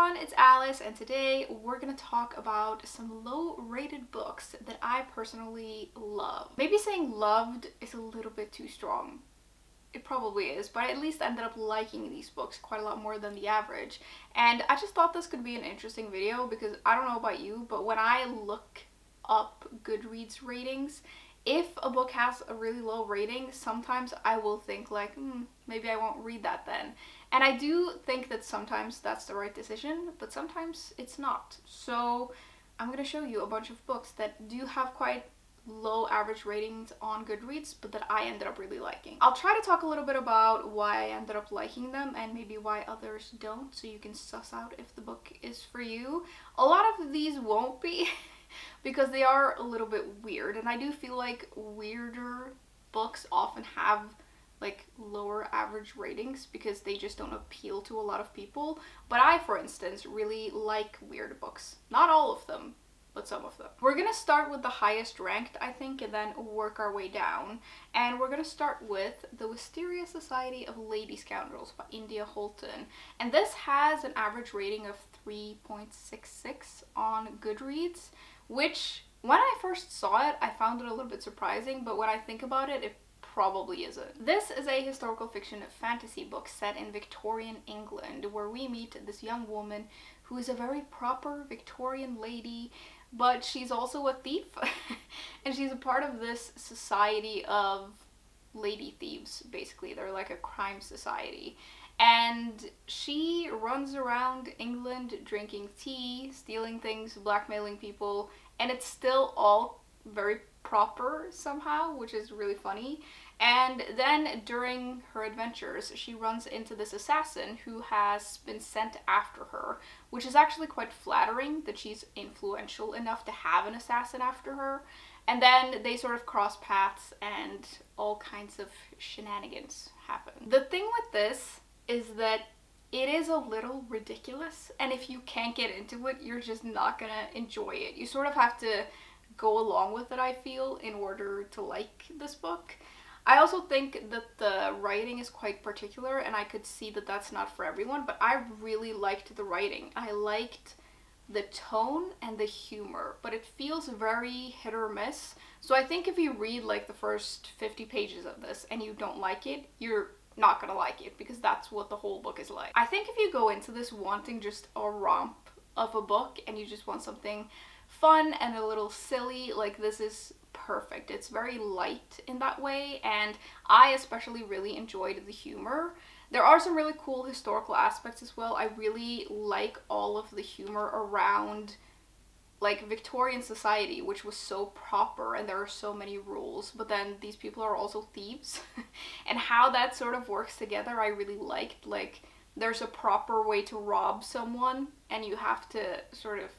everyone, it's Alice, and today we're gonna talk about some low-rated books that I personally love. Maybe saying loved is a little bit too strong. It probably is, but I at least ended up liking these books quite a lot more than the average. And I just thought this could be an interesting video because I don't know about you, but when I look up Goodreads ratings, if a book has a really low rating, sometimes I will think like, maybe I won't read that then. And I do think that sometimes that's the right decision, but sometimes it's not. So I'm gonna show you a bunch of books that do have quite low average ratings on Goodreads, but that I ended up really liking. I'll try to talk a little bit about why I ended up liking them and maybe why others don't, so you can suss out if the book is for you. A lot of these won't be because they are a little bit weird, and I do feel like weirder books often have like lower average ratings because they just don't appeal to a lot of people. But I, for instance, really like weird books. Not all of them, but some of them. We're gonna start with the highest ranked, I think, and then work our way down. And we're gonna start with The Wisteria Society of Lady Scoundrels by India Holton. And this has an average rating of 3.66 on Goodreads, which when I first saw it, I found it a little bit surprising, but when I think about it, it probably isn't. This is a historical fiction fantasy book set in Victorian England, where we meet this young woman who is a very proper Victorian lady, but she's also a thief. And she's a part of this society of lady thieves, basically. They're like a crime society. And she runs around England drinking tea, stealing things, blackmailing people, and it's still all very proper somehow, which is really funny. And then during her adventures, she runs into this assassin who has been sent after her, which is actually quite flattering that she's influential enough to have an assassin after her. And then they sort of cross paths and all kinds of shenanigans happen. The thing with this is that it is a little ridiculous, and if you can't get into it, you're just not gonna enjoy it. You sort of have to go along with it, I feel, in order to like this book. I also think that the writing is quite particular, and I could see that that's not for everyone, but I really liked the writing. I liked the tone and the humor, but it feels very hit or miss. So I think if you read like the first 50 pages of this and you don't like it, you're not gonna like it, because that's what the whole book is like. I think if you go into this wanting just a romp of a book and you just want something fun and a little silly, like, this is perfect. It's very light in that way, and I especially really enjoyed the humor. There are some really cool historical aspects as well. I really like all of the humor around like Victorian society, which was so proper and there are so many rules, but then these people are also thieves. And how that sort of works together I really liked. Like, there's a proper way to rob someone and you have to sort of,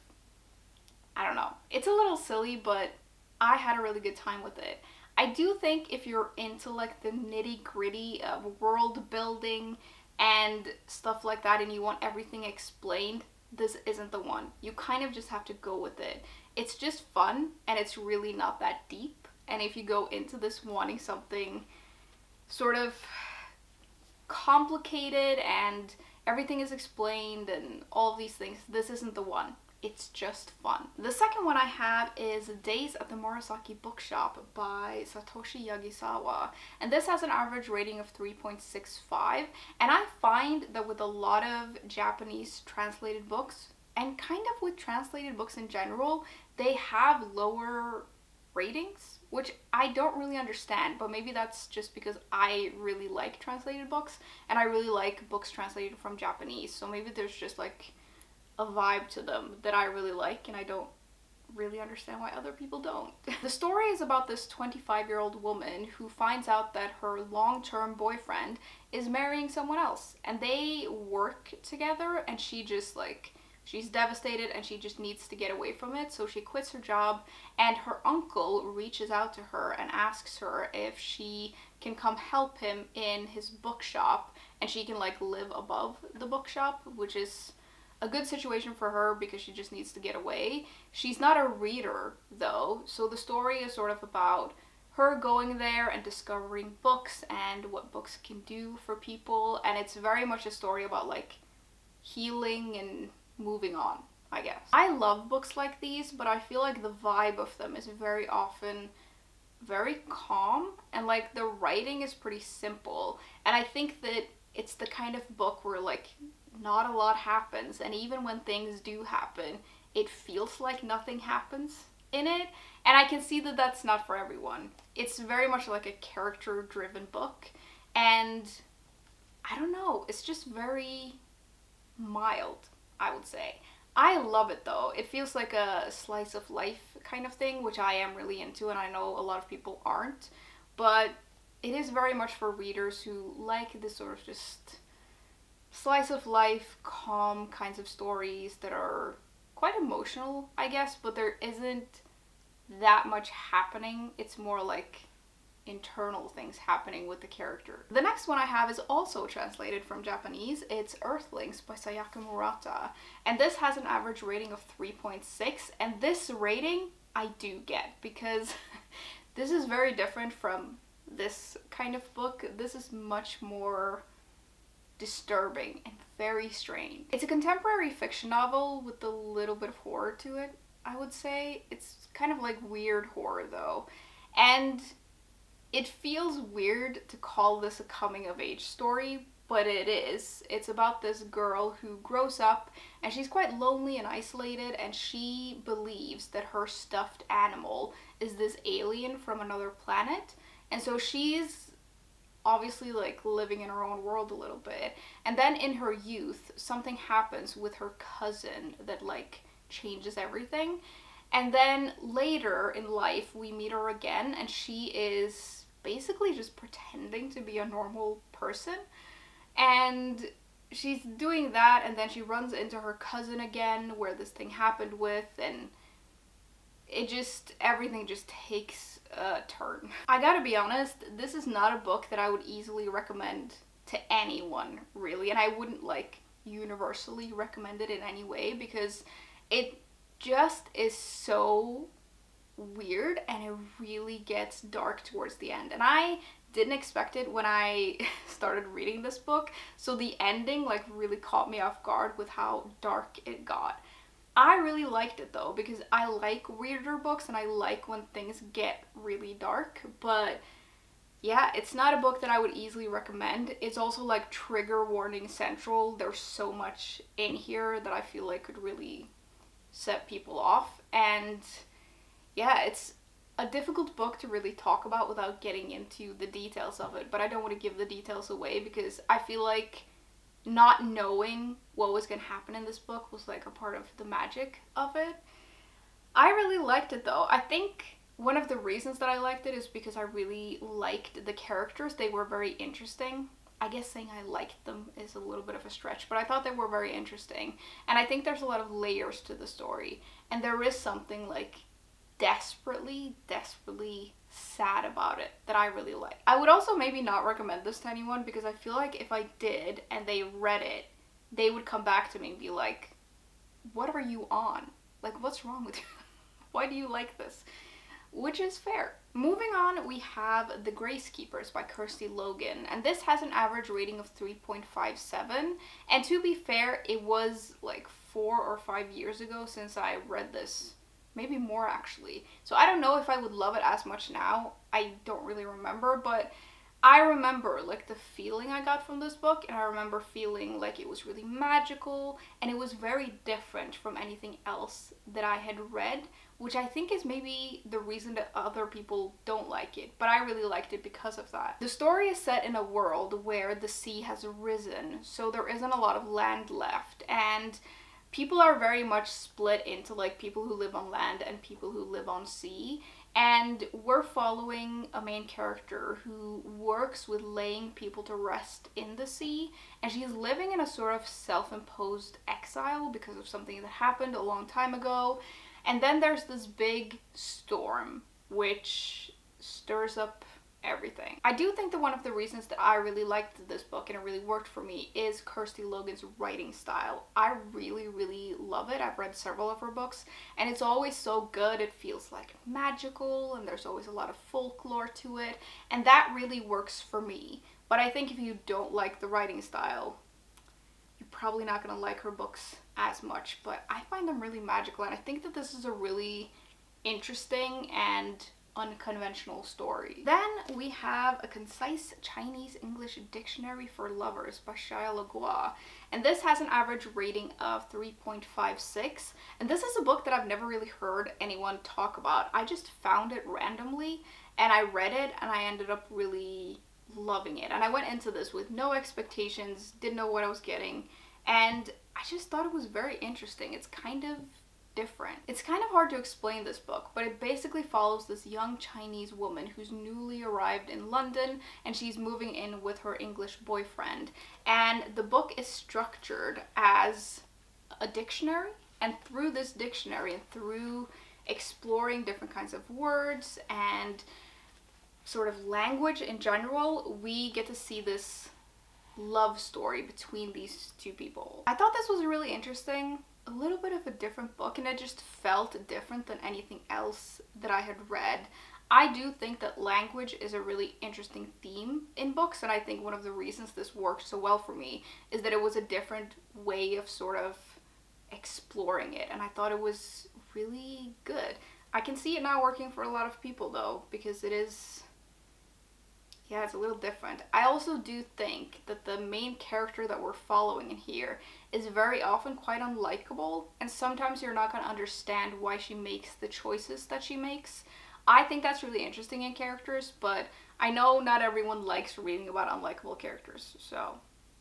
I don't know. It's a little silly, but I had a really good time with it. I do think if you're into like the nitty-gritty of world building and stuff like that and you want everything explained, this isn't the one. You kind of just have to go with it. It's just fun and it's really not that deep. And if you go into this wanting something sort of complicated and everything is explained and all of these things, this isn't the one. It's just fun. The second one I have is Days at the Morisaki Bookshop by Satoshi Yagisawa. And this has an average rating of 3.65. And I find that with a lot of Japanese translated books, and kind of with translated books in general, they have lower ratings, which I don't really understand, but maybe that's just because I really like translated books, and I really like books translated from Japanese. So maybe there's just like a vibe to them that I really like, and I don't really understand why other people don't. The story is about this 25-year-old woman who finds out that her long-term boyfriend is marrying someone else, and they work together, and she just like, she's devastated and she just needs to get away from it, so she quits her job, and her uncle reaches out to her and asks her if she can come help him in his bookshop, and she can like live above the bookshop, which is a good situation for her because she just needs to get away. She's not a reader though, so the story is sort of about her going there and discovering books and what books can do for people, and it's very much a story about like healing and moving on, I guess. I love books like these, but I feel like the vibe of them is very often very calm, and like the writing is pretty simple. And I think that it's the kind of book where like not a lot happens, and even when things do happen, it feels like nothing happens in it. And I can see that that's not for everyone. It's very much like a character driven book, and I don't know, it's just very mild, I would say. I love it though. It feels like a slice of life kind of thing, which I am really into, and I know a lot of people aren't. But it is very much for readers who like this sort of just slice of life, calm kinds of stories that are quite emotional, I guess, but there isn't that much happening. It's more like internal things happening with the character. The next one I have is also translated from Japanese. It's Earthlings by Sayaka Murata. And this has an average rating of 3.6. And this rating I do get because this is very different from this kind of book. This is much more disturbing and very strange. It's a contemporary fiction novel with a little bit of horror to it, I would say. It's kind of like weird horror though. And it feels weird to call this a coming of age story, but it is. It's about this girl who grows up and she's quite lonely and isolated, and she believes that her stuffed animal is this alien from another planet. And so she's obviously like living in her own world a little bit. And then in her youth, something happens with her cousin that like changes everything. And then later in life, we meet her again, and she is basically just pretending to be a normal person. And she's doing that, and then she runs into her cousin again, where this thing happened with, and everything just takes a turn. I gotta be honest, this is not a book that I would easily recommend to anyone, really, and I wouldn't like universally recommend it in any way, because it just is so weird and it really gets dark towards the end. And I didn't expect it when I started reading this book, so the ending like really caught me off guard with how dark it got. I really liked it though, because I like weirder books and I like when things get really dark, but yeah, it's not a book that I would easily recommend. It's also like trigger warning central. There's so much in here that I feel like could really set people off. And yeah, it's a difficult book to really talk about without getting into the details of it, but I don't want to give the details away because I feel like not knowing what was going to happen in this book was like a part of the magic of it. I really liked it though. I think one of the reasons that I liked it is because I really liked the characters. They were very interesting. I guess saying I liked them is a little bit of a stretch, but I thought they were very interesting. And I think there's a lot of layers to the story. And there is something like desperately sad about it that I really like. I would also maybe not recommend this to anyone because I feel like if I did and they read it, they would come back to me and be like, what are you on? Like, what's wrong with you? Why do you like this? Which is fair. Moving on, we have The Gracekeepers by Kirsty Logan, and this has an average rating of 3.57, and to be fair, it was like 4 or 5 years ago since I read this. Maybe more actually. So I don't know if I would love it as much now. I don't really remember, but I remember like the feeling I got from this book, and I remember feeling like it was really magical and it was very different from anything else that I had read, which I think is maybe the reason that other people don't like it, but I really liked it because of that. The story is set in a world where the sea has risen, so there isn't a lot of land left, and people are very much split into like people who live on land and people who live on sea. And we're following a main character who works with laying people to rest in the sea. And she's living in a sort of self-imposed exile because of something that happened a long time ago. And then there's this big storm which stirs up everything. I do think that one of the reasons that I really liked this book and it really worked for me is Kirsty Logan's writing style. I really love it. I've read several of her books and it's always so good. It feels like magical and there's always a lot of folklore to it, and that really works for me. But I think if you don't like the writing style, you're probably not gonna like her books as much, but I find them really magical, and I think that this is a really interesting and unconventional story. Then we have A Concise Chinese English Dictionary for Lovers by Xiaolu, and this has an average rating of 3.56, and this is a book that I've never really heard anyone talk about. I just found it randomly and I read it and I ended up really loving it, and I went into this with no expectations, didn't know what I was getting, and I just thought it was very interesting. It's kind of different. It's kind of hard to explain this book, but it basically follows this young Chinese woman who's newly arrived in London, and she's moving in with her English boyfriend. And the book is structured as a dictionary, and through this dictionary and through exploring different kinds of words and sort of language in general, we get to see this love story between these two people. I thought this was really interesting, a little bit of a different book, and it just felt different than anything else that I had read. I do think that language is a really interesting theme in books, and I think one of the reasons this worked so well for me is that it was a different way of sort of exploring it, and I thought it was really good. I can see it now working for a lot of people though, because it is, yeah, it's a little different. I also do think that the main character that we're following in here is very often quite unlikable, and sometimes you're not going to understand why she makes the choices that she makes. I think that's really interesting in characters, but I know not everyone likes reading about unlikable characters, so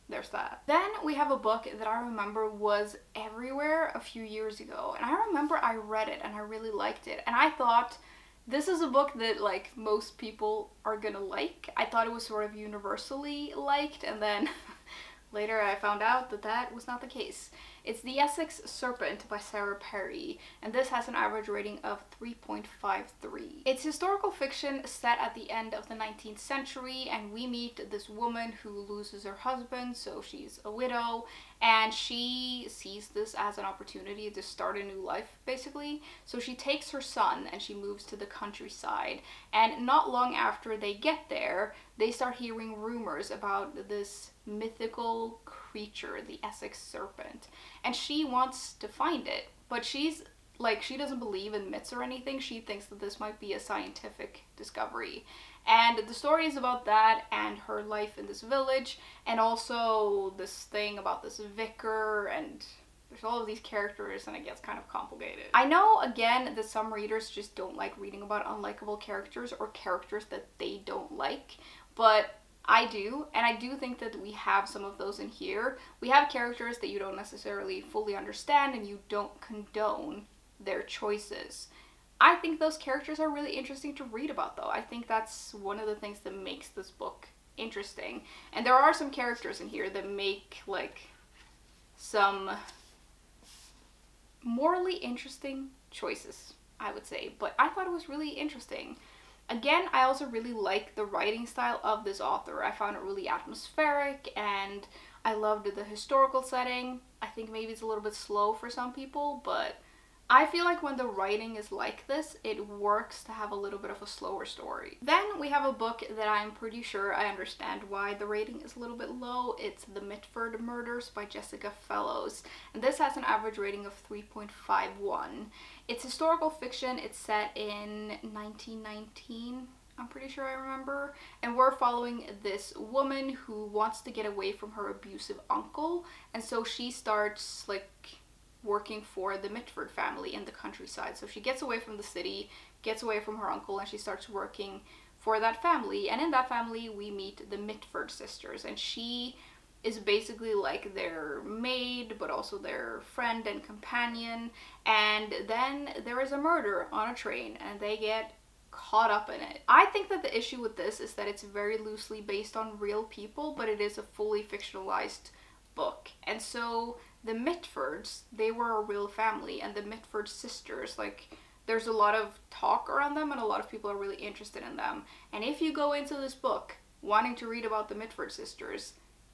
there's that. Then we have a book that I remember was everywhere a few years ago, and I remember I read it and I really liked it, and I thought, this is a book that like most people are gonna like. I thought it was sort of universally liked, and then later I found out that that was not the case. It's The Essex Serpent by Sarah Perry, and this has an average rating of 3.53. It's historical fiction set at the end of the 19th century, and we meet this woman who loses her husband, so she's a widow, and she sees this as an opportunity to start a new life, basically. So she takes her son and she moves to the countryside, and not long after they get there, they start hearing rumors about this mythical creature, the Essex Serpent, and she wants to find it, but she's like, she doesn't believe in myths or anything. She thinks that this might be a scientific discovery, and the story is about that and her life in this village, and also this thing about this vicar, and there's all of these characters and it gets kind of complicated. I know, again, that some readers just don't like reading about unlikable characters or characters that they don't like, but I do, and I do think that we have some of those in here. We have characters that you don't necessarily fully understand and you don't condone their choices. I think those characters are really interesting to read about though. I think that's one of the things that makes this book interesting. And there are some characters in here that make like some morally interesting choices, I would say, but I thought it was really interesting. Again, I also really like the writing style of this author. I found it really atmospheric, and I loved the historical setting. I think maybe it's a little bit slow for some people, but I feel like when the writing is like this, it works to have a little bit of a slower story. Then we have a book that I'm pretty sure I understand why the rating is a little bit low. It's The Mitford Murders by Jessica Fellows, and this has an average rating of 3.51. It's historical fiction. It's set in 1919, I'm pretty sure I remember, and we're following this woman who wants to get away from her abusive uncle, and so she starts like working for the Mitford family in the countryside. So she gets away from the city, gets away from her uncle, and she starts working for that family. And in that family we meet the Mitford sisters, and she is basically like their maid but also their friend and companion. And then there is a murder on a train and they get caught up in it. I think that the issue with this is that it's very loosely based on real people, but it is a fully fictionalized book. And so the Mitfords, they were a real family, and the Mitford sisters, like, there's a lot of talk around them and a lot of people are really interested in them. And if you go into this book wanting to read about the Mitford sisters,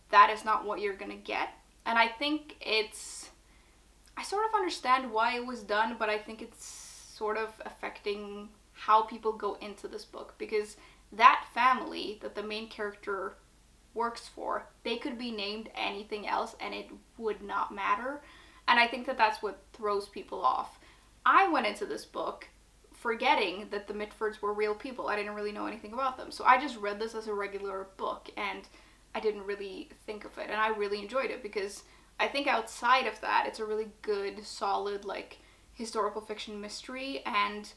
that is not what you're gonna get. And I think it's, I sort of understand why it was done, but I think it's sort of affecting how people go into this book, because that family that the main character works for, they could be named anything else and it would not matter. And I think that that's what throws people off. I went into this book forgetting that the Mitfords were real people. I didn't really know anything about them. So I just read this as a regular book and I didn't really think of it. And I really enjoyed it because I think outside of that, it's a really good, solid, like, historical fiction mystery. And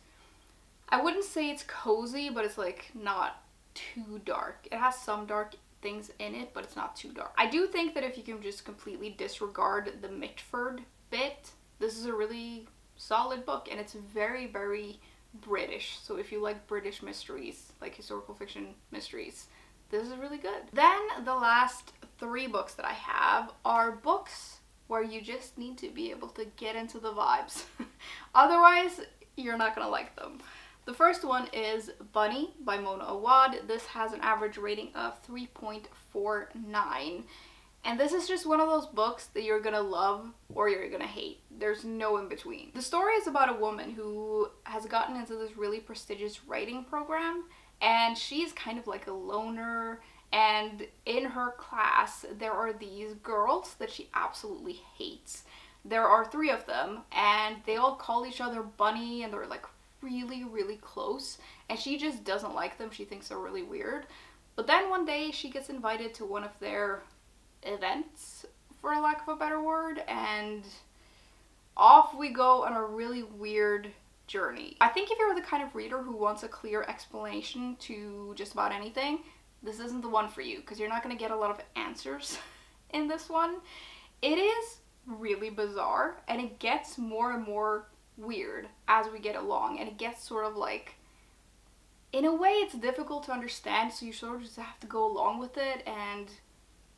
I wouldn't say it's cozy, but it's, like, not too dark. It has some dark things in it, but it's not too dark. I do think that if you can just completely disregard the Mitford bit, this is a really solid book, and it's very, very British. So if you like British mysteries, like historical fiction mysteries, this is really good. Then the last 3 books that I have are books where you just need to be able to get into the vibes. Otherwise, you're not gonna like them. The first one is Bunny by Mona Awad. This has an average rating of 3.49. And this is just one of those books that you're gonna love or you're gonna hate. There's no in between. The story is about a woman who has gotten into this really prestigious writing program, and she's kind of like a loner, and in her class there are these girls that she absolutely hates. There are 3 of them, and they all call each other Bunny, and they're like really, really close, and she just doesn't like them. She thinks they're really weird. But then one day she gets invited to one of their events, for lack of a better word, and off we go on a really weird journey. I think if you're the kind of reader who wants a clear explanation to just about anything, this isn't the one for you, because you're not going to get a lot of answers in this one. It is really bizarre, and it gets more and more weird as we get along, and it gets sort of like, in a way it's difficult to understand, so you sort of just have to go along with it and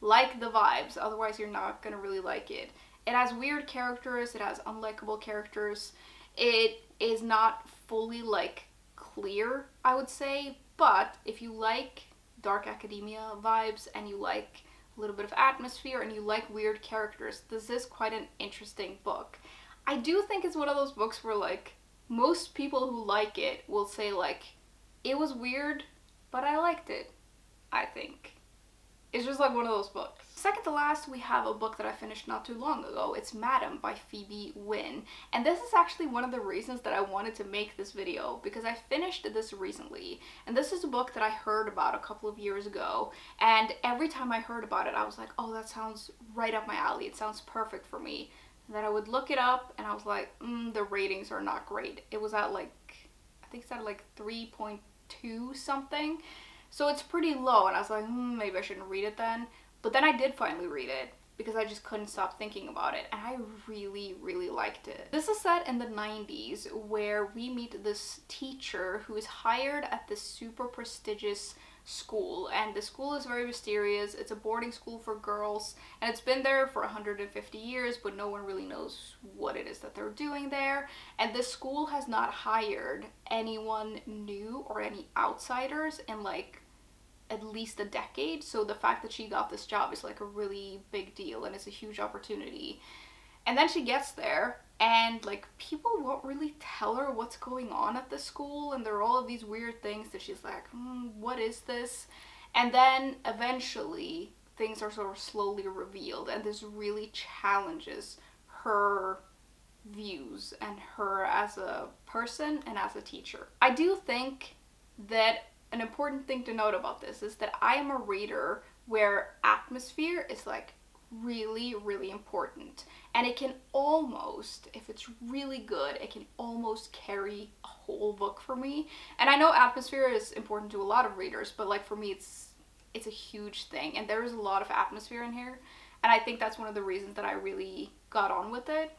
like the vibes, otherwise you're not gonna really like it. It has weird characters, it has unlikable characters, it is not fully like clear, I would say, but if you like dark academia vibes and you like a little bit of atmosphere and you like weird characters, this is quite an interesting book. I do think it's one of those books where, like, most people who like it will say, like, it was weird, but I liked it, I think. It's just like one of those books. Second to last, we have a book that I finished not too long ago. It's Madam by Phoebe Wynne. And this is actually one of the reasons that I wanted to make this video, because I finished this recently. And this is a book that I heard about a couple of years ago. And every time I heard about it, I was like, oh, that sounds right up my alley. It sounds perfect for me. And then I would look it up and I was like, the ratings are not great. It was at like, I think it's at like 3.2 something. So it's pretty low, and I was like, maybe I shouldn't read it then. But then I did finally read it because I just couldn't stop thinking about it, and I really, really liked it. This is set in the 90s, where we meet this teacher who is hired at this super prestigious school, and the school is very mysterious. It's a boarding school for girls, and it's been there for 150 years, but no one really knows what it is that they're doing there. And this school has not hired anyone new or any outsiders in like at least a decade, so the fact that she got this job is like a really big deal, and it's a huge opportunity. And then she gets there, and like people won't really tell her what's going on at the school, and there are all of these weird things that she's like, what is this? And then eventually things are sort of slowly revealed, and this really challenges her views and her as a person and as a teacher. I do think that an important thing to note about this is that I am a reader where atmosphere is like really, really important. And it can almost, if it's really good, it can almost carry a whole book for me. And I know atmosphere is important to a lot of readers, but like for me it's a huge thing. And there is a lot of atmosphere in here. And I think that's one of the reasons that I really got on with it.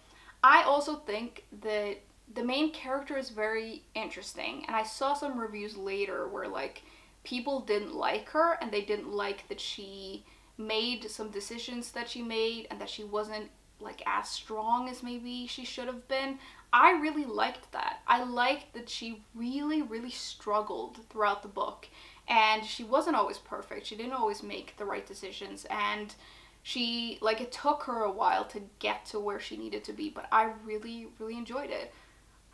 I also think that the main character is very interesting, and I saw some reviews later where like people didn't like her, and they didn't like that she made some decisions that she made and that she wasn't like as strong as maybe she should have been. I really liked that. I liked that she really, really struggled throughout the book, and she wasn't always perfect. She didn't always make the right decisions, and she, like, it took her a while to get to where she needed to be, but I really, really enjoyed it.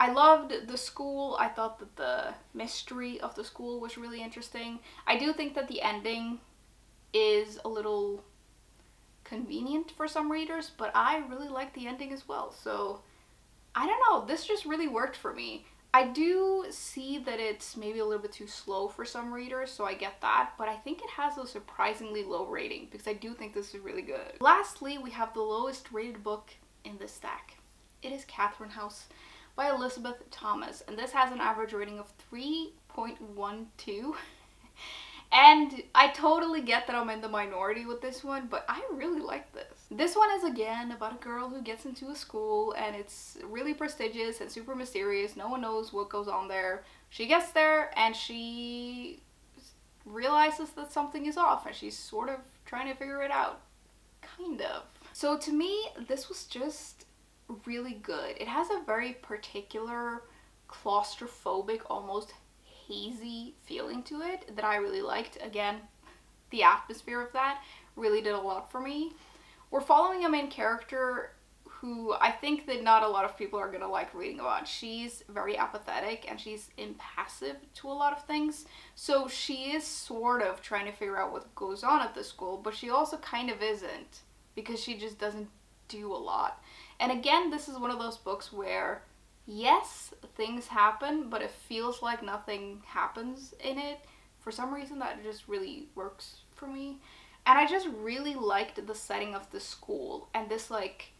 I loved the school. I thought that the mystery of the school was really interesting. I do think that the ending is a little convenient for some readers, but I really like the ending as well. So I don't know, this just really worked for me. I do see that it's maybe a little bit too slow for some readers, so I get that, but I think it has a surprisingly low rating because I do think this is really good. Lastly, we have the lowest rated book in this stack. It is Catherine House by Elisabeth Thomas, and this has an average rating of 3.12. And I totally get that I'm in the minority with this one, but I really like this. This one is again about a girl who gets into a school and it's really prestigious and super mysterious. No one knows what goes on there. She gets there and she realizes that something is off and she's sort of trying to figure it out. Kind of. So to me, this was just really good. It has a very particular claustrophobic, almost hazy feeling to it that I really liked. Again, the atmosphere of that really did a lot for me. We're following a main character who I think that not a lot of people are gonna like reading about. She's very apathetic and she's impassive to a lot of things. So she is sort of trying to figure out what goes on at the school, but she also kind of isn't because she just doesn't do a lot. And again, this is one of those books where yes, things happen, but it feels like nothing happens in it. For some reason, that just really works for me. And I just really liked the setting of the school and this like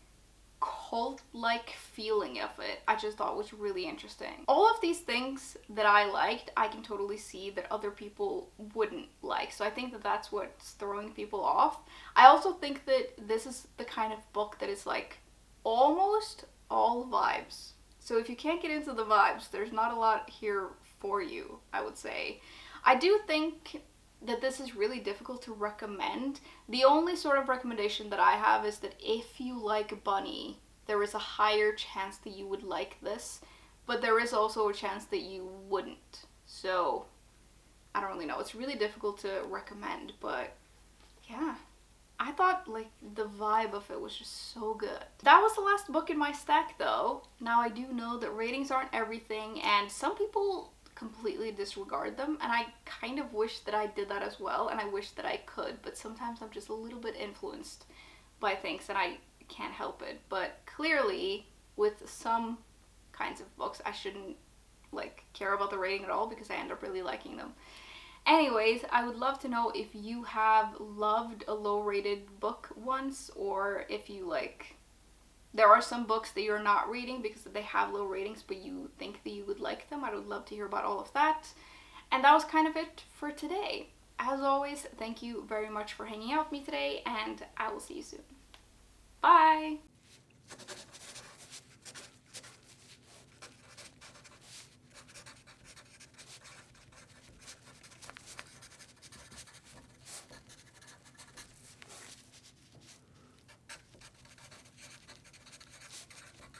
cult-like feeling of it. I just thought was really interesting. All of these things that I liked, I can totally see that other people wouldn't like. So I think that that's what's throwing people off. I also think that this is the kind of book that is like almost all vibes. So if you can't get into the vibes, there's not a lot here for you, I would say. I do think that this is really difficult to recommend. The only sort of recommendation that I have is that if you like Bunny, there is a higher chance that you would like this, but there is also a chance that you wouldn't. So, I don't really know. It's really difficult to recommend, but yeah. I thought like the vibe of it was just so good. That was the last book in my stack though. Now I do know that ratings aren't everything and some people completely disregard them and I kind of wish that I did that as well and I wish that I could, but sometimes I'm just a little bit influenced by things and I can't help it. But clearly with some kinds of books I shouldn't like care about the rating at all because I end up really liking them. Anyways, I would love to know if you have loved a low-rated book once, or if you like, there are some books that you're not reading because they have low ratings, but you think that you would like them. I would love to hear about all of that. And that was kind of it for today. As always, thank you very much for hanging out with me today, and I will see you soon. Bye!